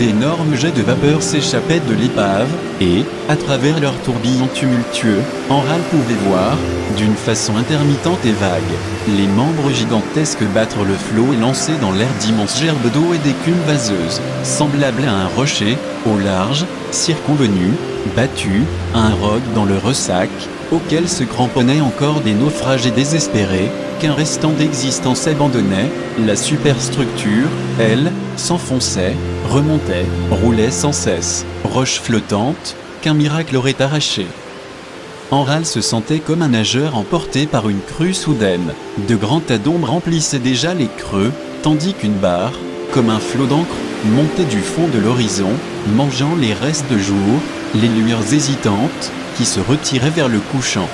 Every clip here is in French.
d'énormes jets de vapeur s'échappaient de l'épave, et, à travers leurs tourbillons tumultueux, Enral pouvait voir, d'une façon intermittente et vague, les membres gigantesques battre le flot et lancer dans l'air d'immenses gerbes d'eau et d'écume vaseuse, semblables à un rocher, au large, circonvenu, battu, un roc dans le ressac, auquel se cramponnaient encore des naufragés désespérés, qu'un restant d'existence abandonnait, la superstructure, elle, s'enfonçait, remontait, roulait sans cesse, roche flottante, qu'un miracle aurait arrachée. Enral se sentait comme un nageur emporté par une crue soudaine. De grands tas d'ombre remplissaient déjà les creux, tandis qu'une barre, comme un flot d'encre, montait du fond de l'horizon, mangeant les restes de jour, les lueurs hésitantes, qui se retiraient vers le couchant.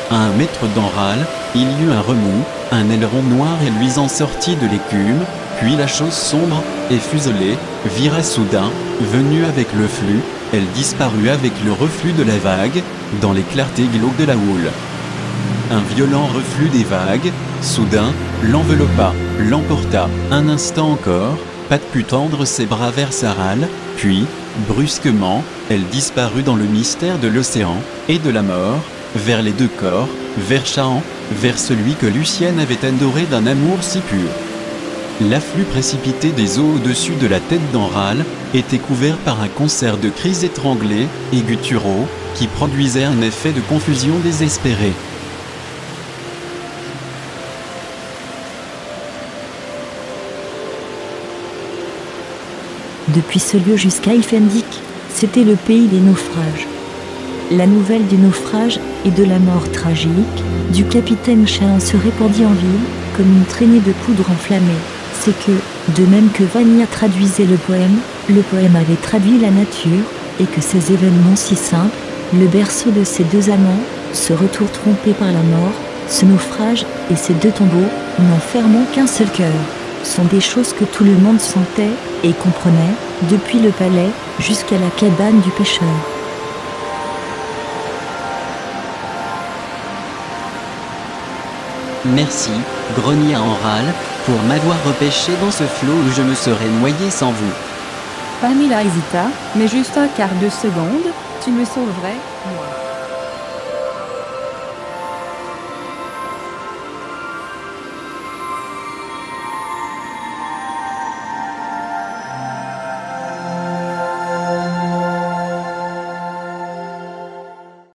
À 1 mètre d'Enral, il y eut un remous, un aileron noir et luisant sortit de l'écume, puis la chose sombre et fuselée vira soudain, venue avec le flux, elle disparut avec le reflux de la vague, dans les clartés glauques de la houle. Un violent reflux des vagues, soudain, l'enveloppa, l'emporta, un instant encore, Pat put tendre ses bras vers Saral, puis, brusquement, elle disparut dans le mystère de l'océan et de la mort, vers les deux corps, vers Chahan, vers celui que Lucienne avait adoré d'un amour si pur. L'afflux précipité des eaux au-dessus de la tête d'Enral était couvert par un concert de cris étranglés et gutturaux qui produisait un effet de confusion désespérée. Depuis ce lieu jusqu'à Ilfendik, c'était le pays des naufrages. La nouvelle du naufrage et de la mort tragique du capitaine Chahan se répandit en ville comme une traînée de poudre enflammée. C'est que, de même que Vania traduisait le poème avait traduit la nature, et que ces événements si simples, le berceau de ces deux amants, ce retour trompé par la mort, ce naufrage et ces deux tombeaux, n'enfermant qu'un seul cœur, sont des choses que tout le monde sentait et comprenait, depuis le palais jusqu'à la cabane du pêcheur. Merci, grogna Enral, pour m'avoir repêché dans ce flot où je me serais noyé sans vous. Pamela hésita, mais juste un quart de seconde, tu me sauverais, moi.